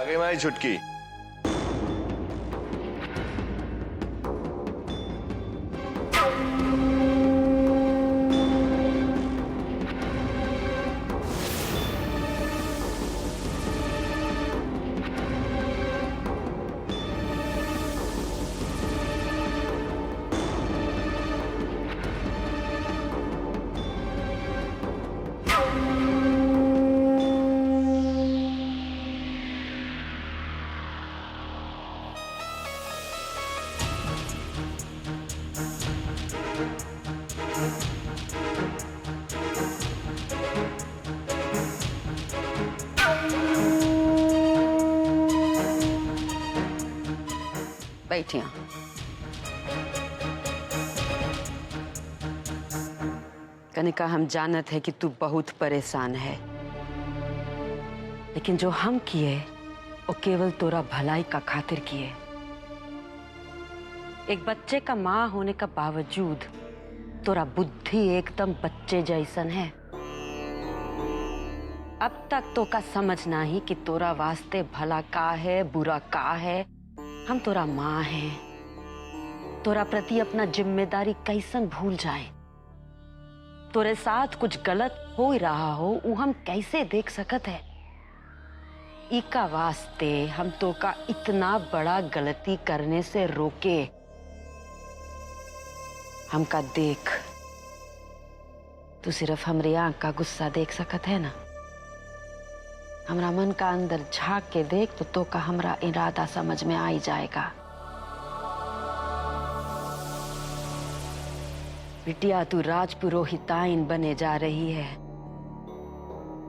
आगे मारी छुटकी। बैठिया। कनिका, हम जानत है कि तू बहुत परेशान है, लेकिन जो हम किए वो केवल तोरा भलाई का खातिर किए। एक बच्चे का माँ होने का बावजूद तोरा बुद्धि एकदम बच्चे जैसन है। अब तक तो का समझना ही कि तोरा वास्ते भला का है बुरा का है। हम तोरा माँ हैं, तोरा प्रति अपना जिम्मेदारी कैसन भूल जाए। तोरे साथ कुछ गलत हो ही रहा हो वो हम कैसे देख सकत है। इका वास्ते हम तो का इतना बड़ा गलती करने से रोके। हमका देख, तू सिर्फ हमरे आंख का गुस्सा देख सकत है ना। हमरा मन का अंदर झांक के देख तो का हमरा इरादा समझ में आ ही जाएगा। बिटिया, तू राजपुरोहिताइन बने जा रही है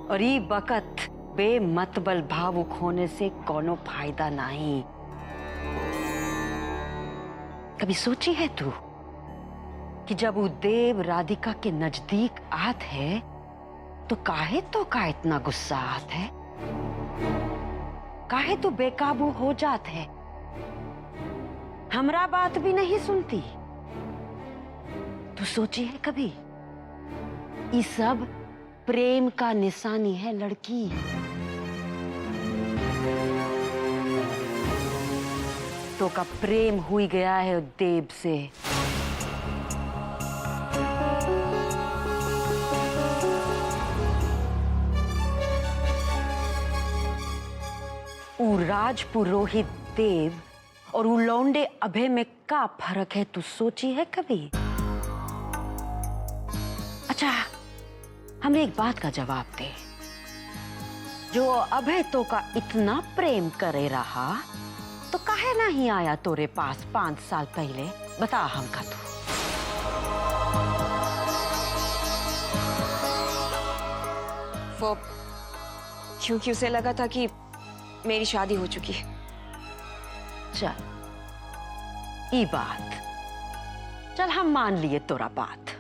और ये बकत बेमतबल भावुक होने से कोनो फायदा नहीं। कभी सोची है तू कि जब वो देव राधिका के नजदीक आत है तो काहे तो का इतना गुस्सा आत है, काहे तो बेकाबू हो जात है, हमरा बात भी नहीं सुनती। तू सोची है कभी? ये सब प्रेम का निशानी है लड़की। तो का प्रेम हुई गया है देव से। उ राजपुरोहित देव और उ लौंडे अभय में का फर्क है, तू सोची है कभी? अच्छा, हमें एक बात का जवाब दे। जो अभय तो का इतना प्रेम करे रहा तो काहे नहीं आया तोरे पास 5 साल पहले? बता हमका तू। वो क्योंकि उसे लगा था कि मेरी शादी हो चुकी है। चल, ये बात चल हम मान लिए तोरा बात।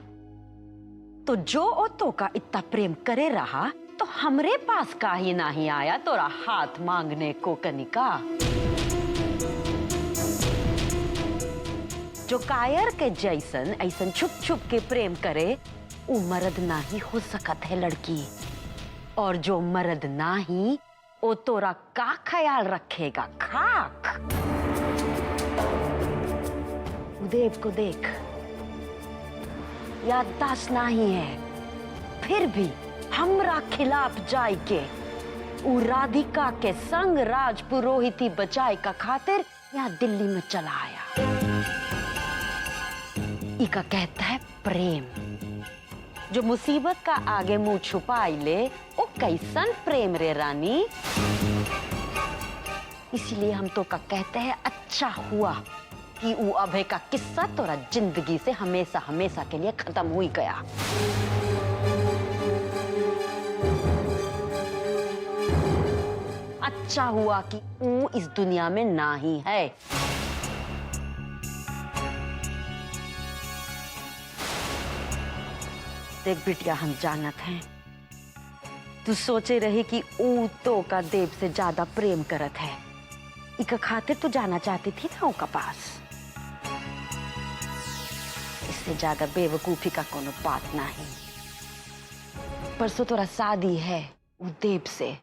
तो जो ओ तो का इतना प्रेम करे रहा तो हमरे पास का ही नहीं आया तोरा हाथ मांगने को कनिका। जो कायर के जैसन ऐसन छुप छुप के प्रेम करे वो मर्द नहीं हो सकत है लड़की। और जो मर्द नहीं वो तोरा का ख्याल रखेगा? खाक। देव को देख, याददाश्त नहीं है, फिर भी हमरा खिलाफ जाए के उ राधिका के संग राजपुरोहिती बचाए का खातिर यहाँ दिल्ली में चला आया। इका कहता है प्रेम। जो मुसीबत का आगे मुंह छुपाई ले वो कैसन प्रेम रे रानी। इसीलिए हम तो का कहते हैं अच्छा हुआ कि वो अभय का किस्सा तोरा जिंदगी से हमेशा हमेशा के लिए खत्म हुई गया। अच्छा हुआ कि वो इस दुनिया में ना ही है। देख बिटिया, हम जानत हैं तू सोचे रही कि ऊ तो का देव से ज्यादा प्रेम करत है। इका खातिर तू जाना चाहती थी ना उनका पास। इससे ज्यादा बेवकूफी का कोनो बात नहीं। परसों तोरा शादी है ऊ देव से।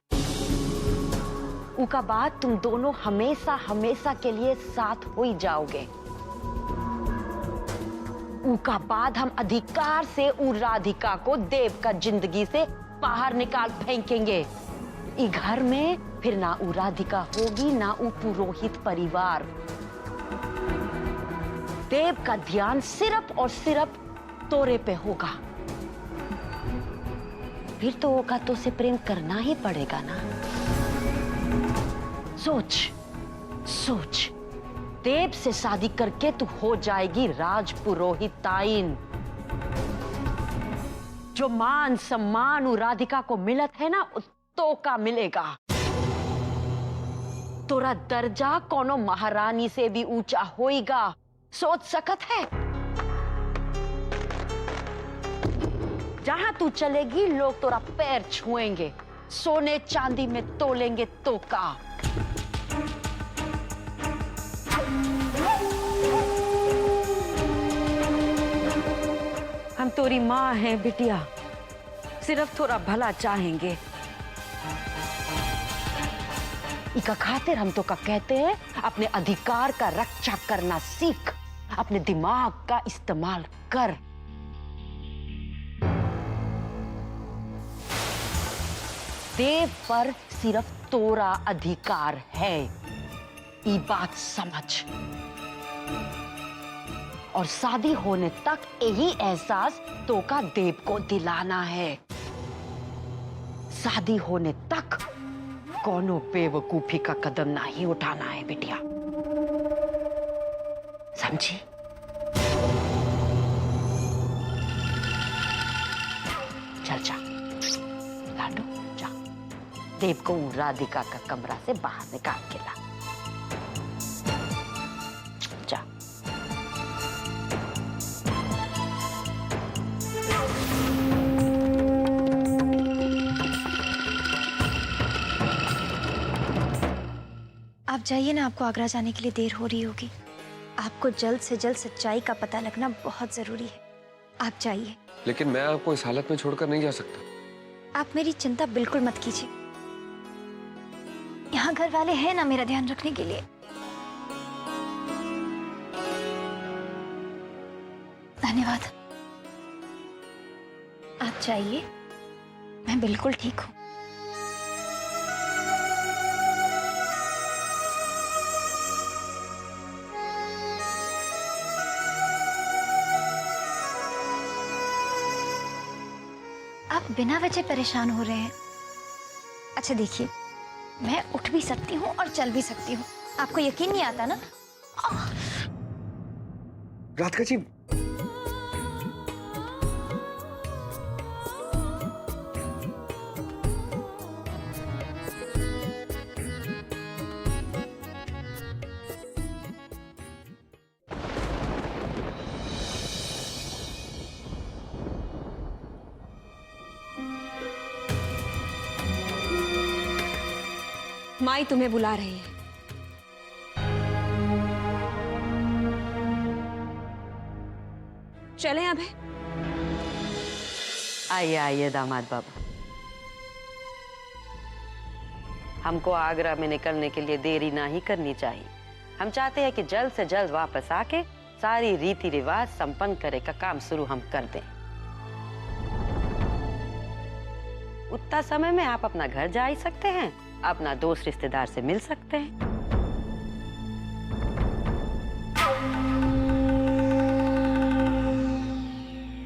उका बाद तुम दोनों हमेशा हमेशा के लिए साथ हो ही जाओगे। उका बाद हम अधिकार से उ राधिका को देव का जिंदगी से बाहर निकाल फेंकेंगे। इस घर में फिर ना उ राधिका होगी ना उ पुरोहित परिवार। देव का ध्यान सिर्फ और सिर्फ तोरे पे होगा। फिर तो ओका तो से प्रेम करना ही पड़ेगा ना। सोच सोच, देव से शादी करके तू हो जाएगी राजपुरोहिताइन। जो मान सम्मान उ राधिका को मिलत है ना, तो का मिलेगा। तोरा दर्जा कोनो महारानी से भी ऊंचा होएगा। सोच सकत है? जहां तू चलेगी लोग तोरा पैर छुएंगे, सोने चांदी में तोलेंगे तो का। हम तोरी माँ हैं बिटिया, सिर्फ थोड़ा भला चाहेंगे। इका खातिर हम तो का कहते हैं, अपने अधिकार का रक्षा करना सीख, अपने दिमाग का इस्तेमाल कर। देव पर सिर्फ तोरा अधिकार है, ये बात समझ। और शादी होने तक यही एहसास तो का देव को दिलाना है। शादी होने तक कोनो बेवकूफी का कदम नहीं उठाना है बिटिया, समझी? चल जा लाडो, जा देव को राधिका का कमरा से बाहर निकाल के ला। जा। आप जाइए ना, आपको आगरा जाने के लिए देर हो रही होगी। आपको जल्द से जल्द सच्चाई का पता लगना बहुत जरूरी है। आप जाइए। लेकिन मैं आपको इस हालत में छोड़कर नहीं जा सकता। आप मेरी चिंता बिल्कुल मत कीजिए, यहाँ घर वाले हैं ना मेरा ध्यान रखने के लिए। धन्यवाद। आप जाइए, मैं बिल्कुल ठीक हूँ। आप बिना वजह परेशान हो रहे हैं। अच्छा देखिए, मैं उठ भी सकती हूँ और चल भी सकती हूँ। आपको यकीन नहीं आता ना? राधिका जी, माई तुम्हें बुला रही है। चलें अब? आइए आइए दामाद बाबू, हमको आगरा में निकलने के लिए देरी नहीं करनी चाहिए। हम चाहते हैं कि जल्द से जल्द वापस आके सारी रीति रिवाज संपन्न करे का काम शुरू हम कर दें। उतना समय में आप अपना घर जा ही सकते हैं, अपना दोस्त रिश्तेदार से मिल सकते हैं।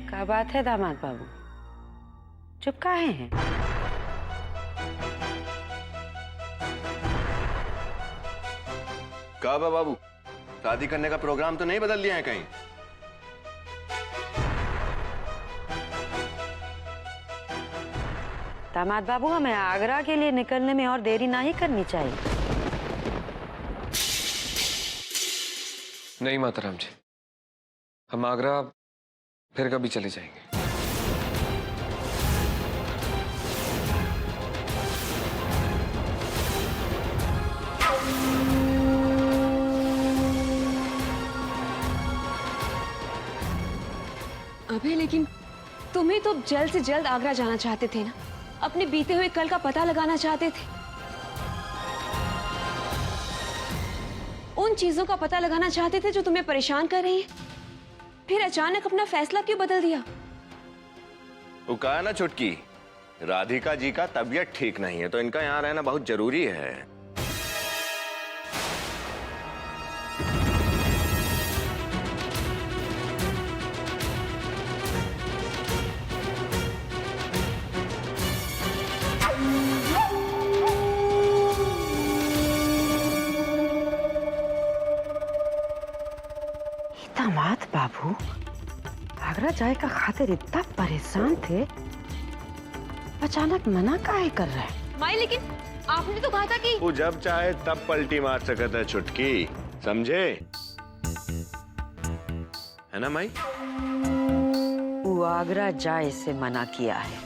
क्या बात है दामाद बाबू, चुप काहे हैं? कब है बाबू, शादी करने का प्रोग्राम तो नहीं बदल लिया है कहीं? दामाद बाबू, हमें आगरा के लिए निकलने में और देरी नहीं करनी चाहिए। नहीं माताराम जी, हम आगरा फिर कभी चले जाएंगे। अबे लेकिन तुम्हें तो जल्द से जल्द आगरा जाना चाहते थे ना, अपने बीते हुए कल का पता लगाना चाहते थे। उन चीजों का पता लगाना चाहते थे जो तुम्हें परेशान कर रही हैं। फिर अचानक अपना फैसला क्यों बदल दिया? वो कहा ना छुटकी, राधिका जी का तबीयत ठीक नहीं है तो इनका यहाँ रहना बहुत जरूरी है। दामाद बाबू आगरा जाए का खातिर इतना परेशान थे, अचानक मना काहे कर रहे हैं? माई लेकिन आपने तो कहा था कि वो जब चाहे तब पलटी मार सकता है छुटकी, समझे? है ना माई? वो आगरा जाए से मना किया है,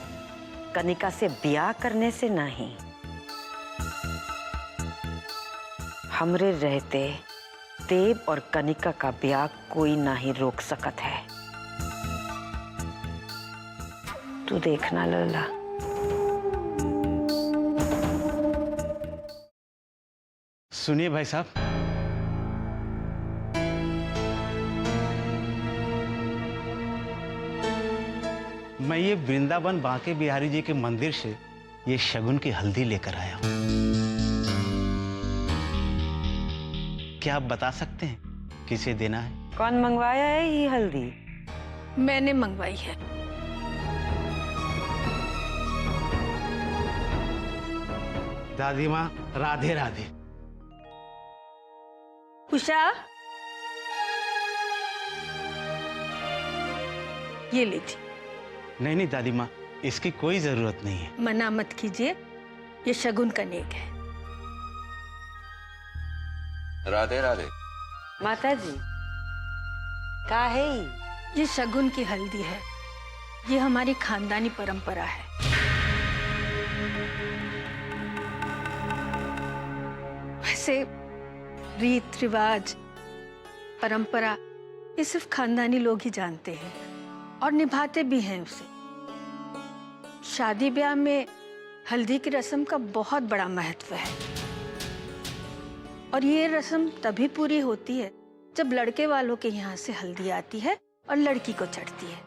कनिका से ब्याह करने से नहीं। हमरे रहते देव और कनिका का ब्याह कोई नहीं रोक सकत है। तू देखना लल्ला। सुनिए भाई साहब, मैं ये वृंदावन बांके बिहारी जी के मंदिर से ये शगुन की हल्दी लेकर आया हूं। क्या आप बता सकते हैं किसे देना है? कौन मंगवाया है ये हल्दी? मैंने मंगवाई है। दादी माँ राधे राधे। उषा, ये लीजिए। नहीं नहीं दादी माँ, इसकी कोई जरूरत नहीं है। मना मत कीजिए, ये शगुन का नेक है। राधे राधे। माता जी का है ये शगुन की हल्दी है, ये हमारी खानदानी परंपरा है। वैसे रीत रिवाज परंपरा ये सिर्फ खानदानी लोग ही जानते हैं और निभाते भी हैं उसे। शादी ब्याह में हल्दी की रस्म का बहुत बड़ा महत्व है और ये रस्म तभी पूरी होती है जब लड़के वालों के यहाँ से हल्दी आती है और लड़की को चढ़ती है।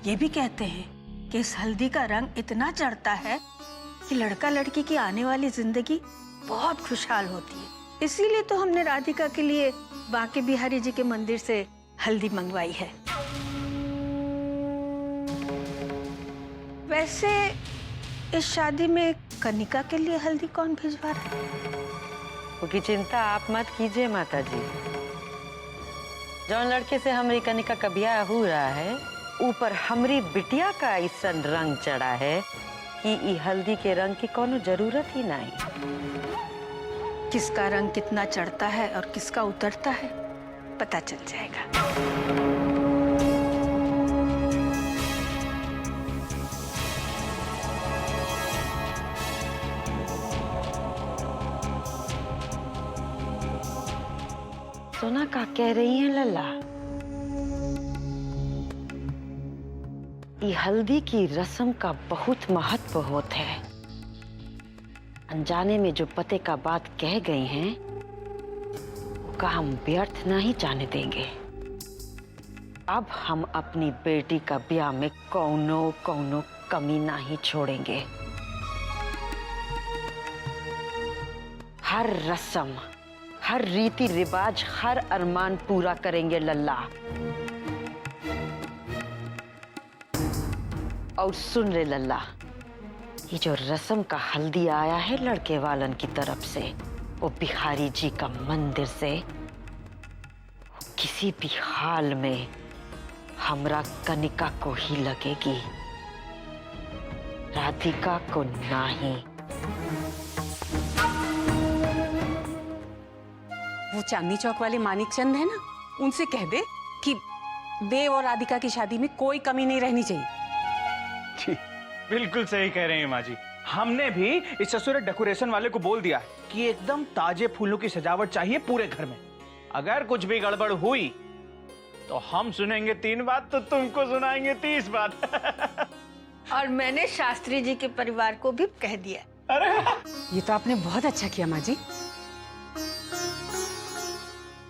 ये भी कहते हैं कि इस हल्दी का रंग इतना चढ़ता है कि लड़का लड़की की आने वाली जिंदगी बहुत खुशहाल होती है। इसीलिए तो हमने राधिका के लिए बांके बिहारी जी के मंदिर से हल्दी मंगवाई है। वैसे इस शादी में कनिका के लिए हल्दी कौन भिजवा रहा है? उसकी चिंता आप मत कीजिए माता जी। जौन लड़के से हमारी कनिका का ब्याह हो रहा है, ऊपर हमारी बिटिया का ऐसा रंग चढ़ा है कि ई हल्दी के रंग की कोनो जरूरत ही नहीं। किसका रंग कितना चढ़ता है और किसका उतरता है पता चल जाएगा। सोना का कह रही है लल्ला? ये हल्दी की रस्म का बहुत महत्व होता है। अनजाने में जो पते का बात कह गई हैं, उसका हम व्यर्थ नहीं जाने देंगे। अब हम अपनी बेटी का ब्याह में कौनो कमी नहीं छोड़ेंगे। हर रस्म, हर रीति रिवाज, हर अरमान पूरा करेंगे लल्ला। और सुन रे लल्ला, ये जो रस्म का हल्दी आया है लड़के वालन की तरफ से, वो बिहारी जी का मंदिर से, किसी भी हाल में हमरा कनिका को ही लगेगी, राधिका को नहीं। वो चांदनी चौक वाले मानिक चंद है ना, उनसे कह दे कि देव और राधिका की शादी में कोई कमी नहीं रहनी चाहिए। जी बिल्कुल सही कह रहे हैं माँ जी। हमने भी इस ससुर डेकोरेशन वाले को बोल दिया कि एकदम ताजे फूलों की सजावट चाहिए पूरे घर में। अगर कुछ भी गड़बड़ हुई तो हम सुनेंगे 3 बात, तो तुमको सुनाएंगे 30 बात। और मैंने शास्त्री जी के परिवार को भी कह दिया अरे ये तो आपने बहुत अच्छा किया माँ जी।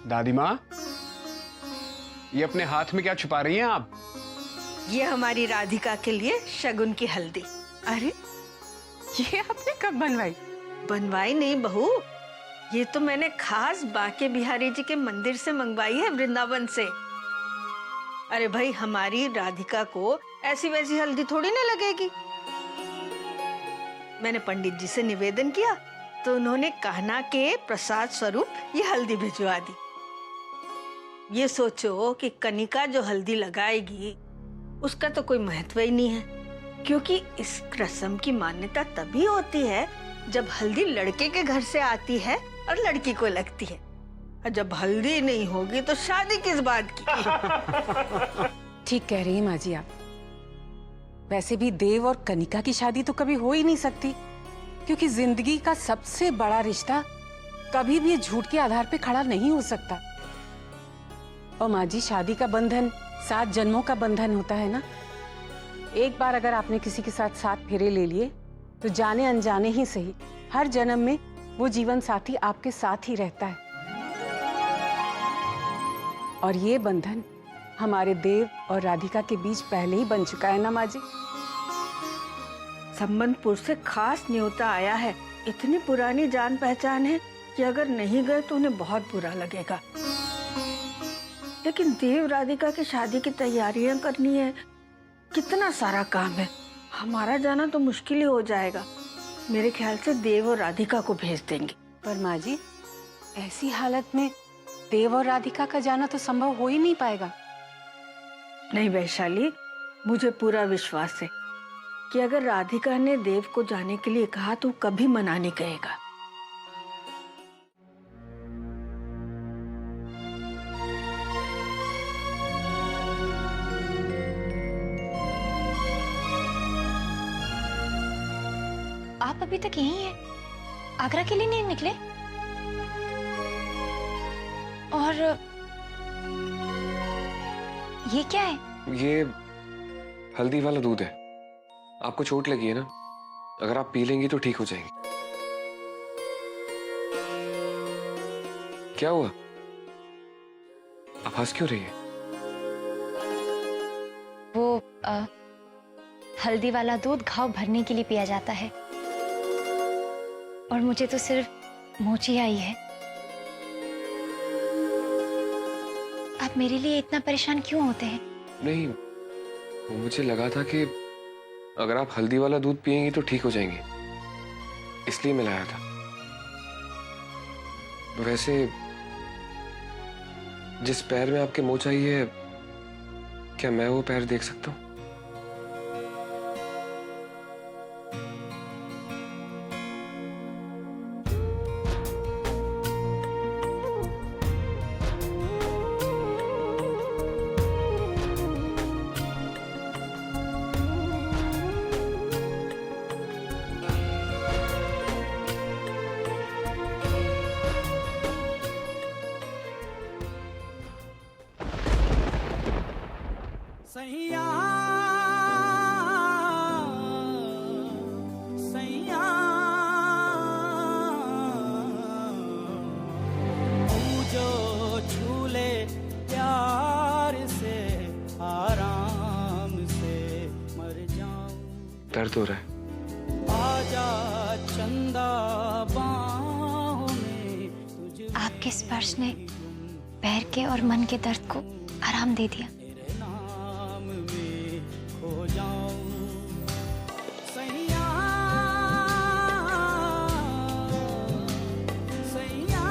दादी माँ, ये अपने हाथ में क्या छुपा रही हैं आप? ये हमारी राधिका के लिए शगुन की हल्दी। अरे ये आपने कब बनवाई? बनवाई नहीं बहू, ये तो मैंने खास बांके बिहारी जी के मंदिर से मंगवाई है, वृंदावन से। अरे भाई, हमारी राधिका को ऐसी वैसी हल्दी थोड़ी ना लगेगी। मैंने पंडित जी से निवेदन किया तो उन्होंने कहना के प्रसाद स्वरूप ये हल्दी भिजवा दी। ये सोचो कि कनिका जो हल्दी लगाएगी उसका तो कोई महत्व ही नहीं है, क्योंकि इस रस्म की मान्यता तभी होती है जब हल्दी लड़के के घर से आती है और लड़की को लगती है। और जब हल्दी नहीं होगी तो शादी किस बात की? ठीक कह रही हैं माँ जी आप। वैसे भी देव और कनिका की शादी तो कभी हो ही नहीं सकती, क्योंकि जिंदगी का सबसे बड़ा रिश्ता कभी भी झूठ के आधार पे खड़ा नहीं हो सकता। और माँ जी, शादी का बंधन 7 जन्मों का बंधन होता है ना। एक बार अगर आपने किसी के साथ 7 फेरे ले लिए तो जाने अनजाने ही सही हर जन्म में वो जीवन साथी आपके साथ ही रहता है। और ये बंधन हमारे देव और राधिका के बीच पहले ही बन चुका है ना माँ जी। संबंधपुर से खास न्योता आया है। इतनी पुरानी जान पहचान है कि अगर नहीं गए तो उन्हें बहुत बुरा लगेगा। लेकिन देव राधिका की शादी की तैयारियां करनी है, कितना सारा काम है। हमारा जाना तो मुश्किल ही हो जाएगा। मेरे ख्याल से देव और राधिका को भेज देंगे। पर माँ जी, ऐसी हालत में देव और राधिका का जाना तो संभव हो ही नहीं पाएगा। नहीं वैशाली, मुझे पूरा विश्वास है कि अगर राधिका ने देव को जाने के लिए कहा तो कभी मना नहीं कहेगा। आप अभी तक यहीं हैं? आगरा के लिए नहीं निकले? और ये क्या है? ये हल्दी वाला दूध है। आपको चोट लगी है ना, अगर आप पी लेंगी तो ठीक हो जाएंगी। क्या हुआ? आप हंस क्यों रही है? वो हल्दी वाला दूध घाव भरने के लिए पिया जाता है, और मुझे तो सिर्फ मोची आई है। आप मेरे लिए इतना परेशान क्यों होते हैं? नहीं, वो मुझे लगा था कि अगर आप हल्दी वाला दूध पिएंगी तो ठीक हो जाएंगी, इसलिए मैं लाया था। वैसे जिस पैर में आपके मोच आई है, क्या मैं वो पैर देख सकता हूँ? सैया सैया तू जो झूले प्यार से आराम से मर जाऊं। दर्द हो रहा है? आजा चंदा बाहों में तुझ आपके स्पर्श ने पैर के और मन के दर्द को आराम दे दिया। हो जाऊं सैया सैया।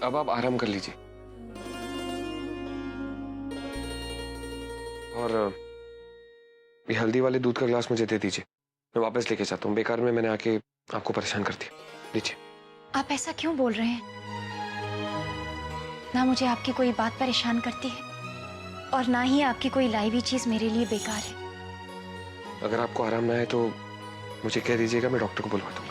अब आप आराम कर लीजिए, और ये हल्दी वाले दूध का ग्लास मुझे दे दीजिए। मैं वापस लेके जाता हूँ। बेकार में मैंने आके आपको परेशान कर दिया। लीजिए। आप ऐसा क्यों बोल रहे हैं? ना मुझे आपकी कोई बात परेशान करती है और ना ही आपकी कोई लाई हुई चीज मेरे लिए बेकार है। अगर आपको आराम ना है तो मुझे कह दीजिएगा, मैं डॉक्टर को बुलवा दूंगा।